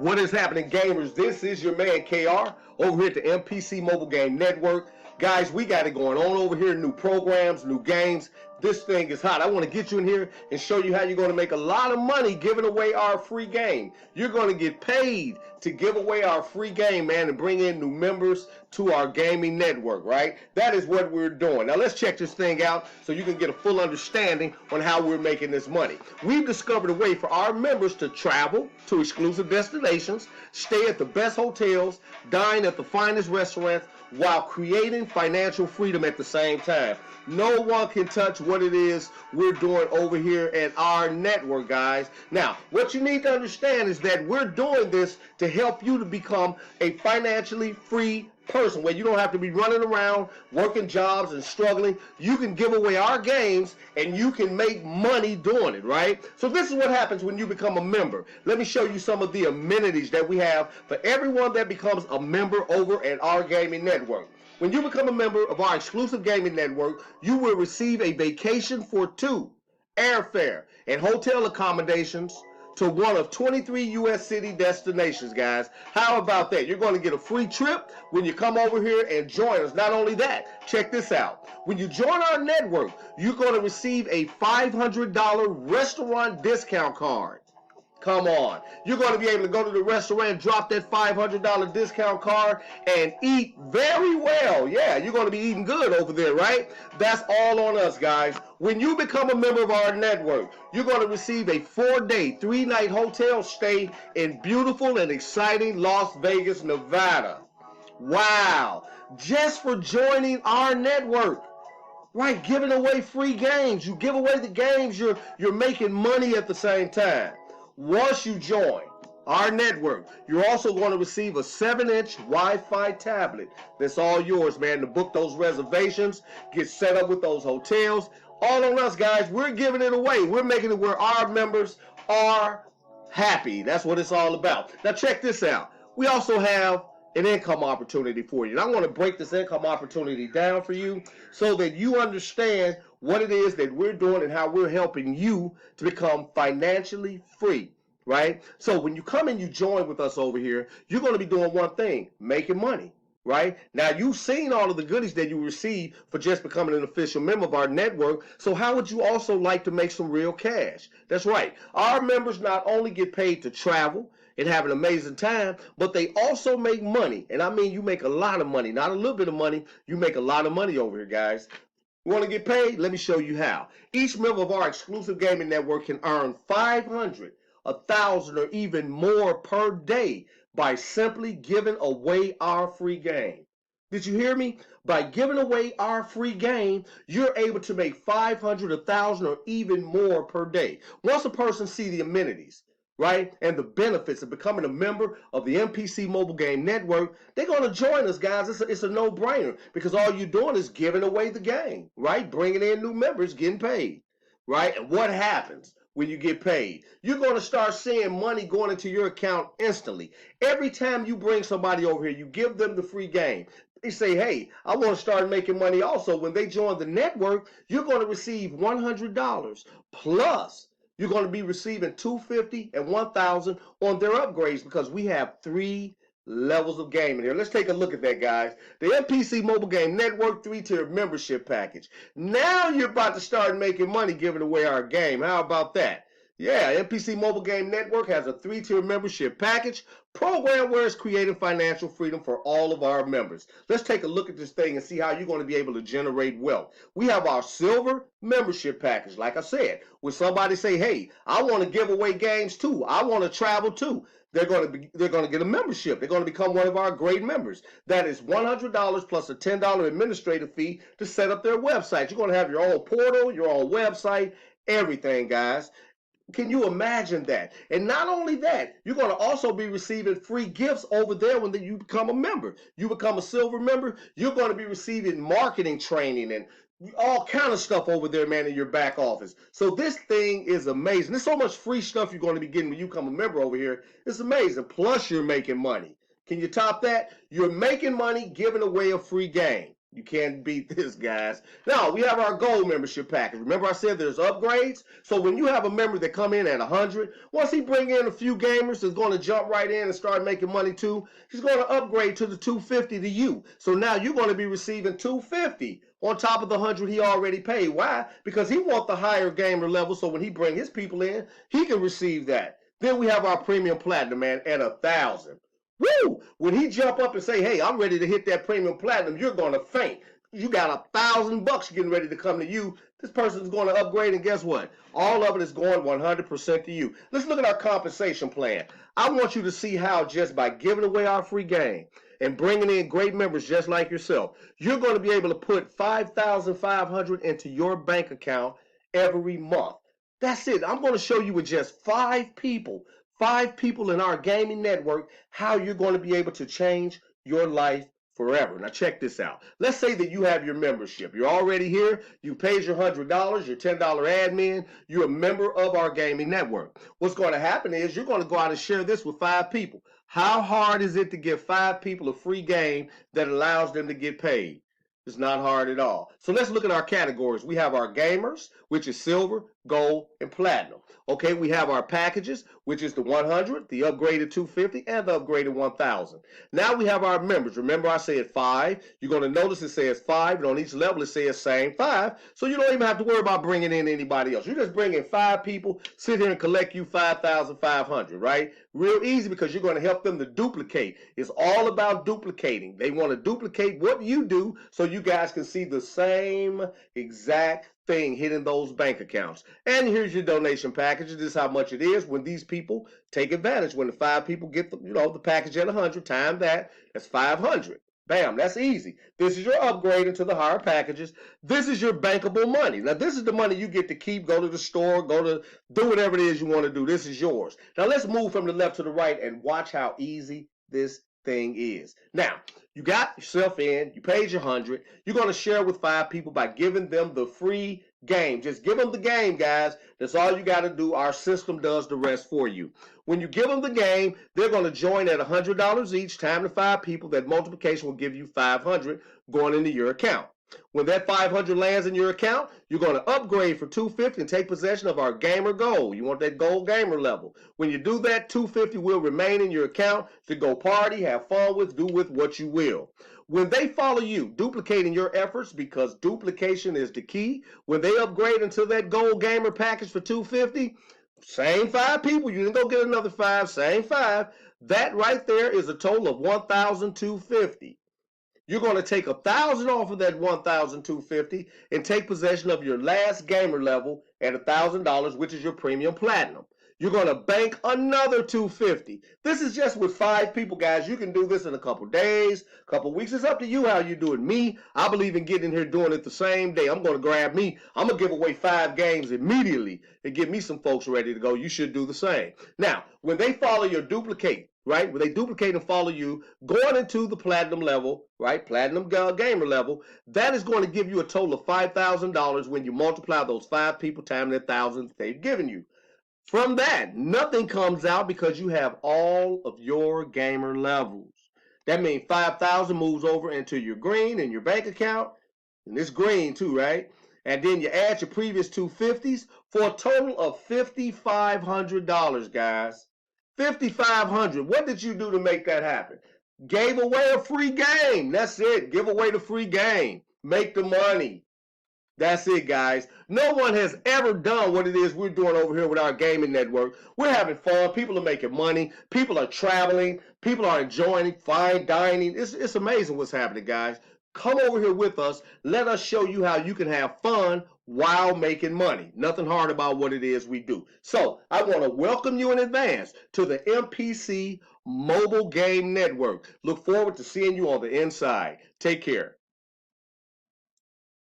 What is happening, gamers? This is your man KR over here at the MPC Mobile Game Network. Guys, we got it going on over here. New programs, new games. This thing is hot. I want to get you in here and show you how you're going to make a lot of money giving away our free game. You're going to get paid to give away our free game, man, and bring in new members to our gaming network, right? That is what we're doing. Now, let's check this thing out so you can get a full understanding on how we're making this money. We've discovered a way for our members to travel to exclusive destinations, stay at the best hotels, dine at the finest restaurants, while creating financial freedom at the same time. No one can touch what it is we're doing over here at our network, guys. Now, what you need to understand is that we're doing this to help you to become a financially free person where you don't have to be running around working jobs and struggling. You can give away our games and you can make money doing it, right? So this is what happens when you become a member. Let me show you some of the amenities that we have for everyone that becomes a member over at our gaming network. When you become a member of our exclusive gaming network, you will receive a vacation for two, airfare, and hotel accommodations to one of 23 U.S. city destinations, guys. How about that? You're going to get a free trip when you come over here and join us. Not only that, check this out. When you join our network, you're going to receive a $500 restaurant discount card. Come on. You're going to be able to go to the restaurant, drop that $500 discount card, and eat very well. Yeah, you're going to be eating good over there, right? That's all on us, guys. When you become a member of our network, you're going to receive a 4-day, 3-night hotel stay in beautiful and exciting Las Vegas, Nevada. Wow. Just for joining our network. Right, giving away free games. You give away the games, you're making money at the same time. Once you join our network, you're also going to receive a 7-inch Wi-Fi tablet. That's all yours, man, to book those reservations, get set up with those hotels. All on us, guys. We're giving it away. We're making it where our members are happy. That's what it's all about. Now, check this out. We also have an income opportunity for you. And I want to break this income opportunity down for you so that you understand what it is that we're doing and how we're helping you to become financially free, right? So when you come and you join with us over here, you're going to be doing one thing, making money, right? Now, you've seen all of the goodies that you receive for just becoming an official member of our network. So how would you also like to make some real cash? That's right. Our members not only get paid to travel and have an amazing time, but they also make money. And I mean, you make a lot of money, not a little bit of money. You make a lot of money over here, guys. You want to get paid? Let me show you how. Each member of our exclusive gaming network can earn $500, $1,000, or even more per day by simply giving away our free game. Did you hear me? By giving away our free game, you're able to make $500, $1,000, or even more per day. Once a person sees the amenities, right, and the benefits of becoming a member of the MPC Mobile Game Network, they're going to join us, guys. It's a no-brainer because all you're doing is giving away the game, right? Bringing in new members, getting paid, right? And what happens when you get paid? You're going to start seeing money going into your account instantly. Every time you bring somebody over here, you give them the free game. They say, hey, I want to start making money also. When they join the network, you're going to receive $100 plus you're going to be receiving $250 and $1,000 on their upgrades because we have 3 levels of gaming here. Let's take a look at that, guys. The MPC Mobile Game Network 3-tier membership package. Now you're about to start making money giving away our game. How about that? Yeah, MPC Mobile Game Network has a 3-tier membership package program where it's creating financial freedom for all of our members. Let's take a look at this thing and see how you're going to be able to generate wealth. We have our silver membership package. Like I said, when somebody say, hey, I want to give away games too, I want to travel too, they're going to get a membership. They're going to become one of our great members. That is $100 plus a $10 administrative fee to set up their website. You're going to have your own portal, your own website, everything, guys. Can you imagine that? And not only that, you're going to also be receiving free gifts over there when you become a member. You become a silver member, you're going to be receiving marketing training and all kind of stuff over there, man, in your back office. So this thing is amazing. There's so much free stuff you're going to be getting when you become a member over here. It's amazing. Plus, you're making money. Can you top that? You're making money giving away a free game. You can't beat this, guys. Now, we have our gold membership package. Remember I said there's upgrades? So when you have a member that come in at 100, once he bring in a few gamers that's going to jump right in and start making money too, he's going to upgrade to the 250 to you. So now you're going to be receiving 250 on top of the 100 he already paid. Why? Because he wants the higher gamer level, so when he bring his people in, he can receive that. Then we have our premium platinum, man, at 1,000. Woo! When he jump up and say, hey, I'm ready to hit that premium platinum, you're going to faint. You got $1,000 getting ready to come to you. This person's going to upgrade, and guess what? All of it is going 100% to you. Let's look at our compensation plan. I want you to see how just by giving away our free game and bringing in great members just like yourself, you're going to be able to put $5,500 into your bank account every month. That's it. I'm going to show you with just 5 people in our gaming network, how you're going to be able to change your life forever. Now check this out. Let's say that you have your membership. You're already here. You paid your $100, your $10 admin. You're a member of our gaming network. What's going to happen is you're going to go out and share this with 5 people. How hard is it to give 5 people a free game that allows them to get paid? It's not hard at all. So let's look at our categories. We have our gamers, which is silver, gold, and platinum. Okay, we have our packages, which is the 100, the upgraded 250, and the upgraded 1000. Now we have our members. Remember I said 5. You're going to notice it says 5, and on each level it says same 5. So you don't even have to worry about bringing in anybody else. You just bring in 5 people, sit here and collect you 5,500, right? Real easy, because you're going to help them to duplicate. It's all about duplicating. They want to duplicate what you do so you guys can see the same exact thing hitting those bank accounts. And here's your donation package. This is how much it is when these people take advantage. When the 5 people get the package at 100, time that's 500. Bam, that's easy. This is your upgrade into the higher packages. This is your bankable money. Now, this is the money you get to keep, go to the store, do whatever it is you want to do. This is yours. Now, let's move from the left to the right and watch how easy this thing is. Now, you got yourself in, you paid your 100. You're going to share with 5 people by giving them the free game. Just give them the game, guys. That's all you got to do. Our system does the rest for you. When you give them the game, they're going to join at $100 each. Time to 5 people. That multiplication will give you 500 going into your account. When that 500 lands in your account, you're going to upgrade for 250 and take possession of our gamer gold. You want that gold gamer level. When you do that, 250 will remain in your account to go party, have fun with, do with what you will. When they follow you, duplicating your efforts, because duplication is the key, when they upgrade into that gold gamer package for 250, same 5 people, you didn't go get another 5, same 5. That right there is a total of 1,250. You're going to take 1,000 off of that 1,250 and take possession of your last gamer level at $1,000, which is your premium platinum. You're going to bank another 250. This is just with 5 people, guys. You can do this in a couple days, a couple weeks. It's up to you how you do it. Me, I believe in getting here doing it the same day. I'm going to grab me. I'm going to give away 5 games immediately and get me some folks ready to go. You should do the same. Now, when they follow your duplicate, right? When they duplicate and follow you, going into the platinum level, right? Platinum gamer level, that is going to give you a total of $5,000 when you multiply those 5 people times that 1,000 they've given you. From that, nothing comes out because you have all of your gamer levels. That means 5,000 moves over into your green in your bank account, and it's green too, right? And then you add your previous 250s for a total of $5,500, guys. $5,500. What did you do to make that happen? Gave away a free game. That's it. Give away the free game. Make the money. That's it, guys. No one has ever done what it is we're doing over here with our gaming network. We're having fun. People are making money. People are traveling. People are enjoying fine dining. It's amazing what's happening, guys. Come over here with us. Let us show you how you can have fun while making money. Nothing hard about what it is we do. So I want to welcome you in advance to the MPC Mobile Game Network. Look forward to seeing you on the inside. Take care.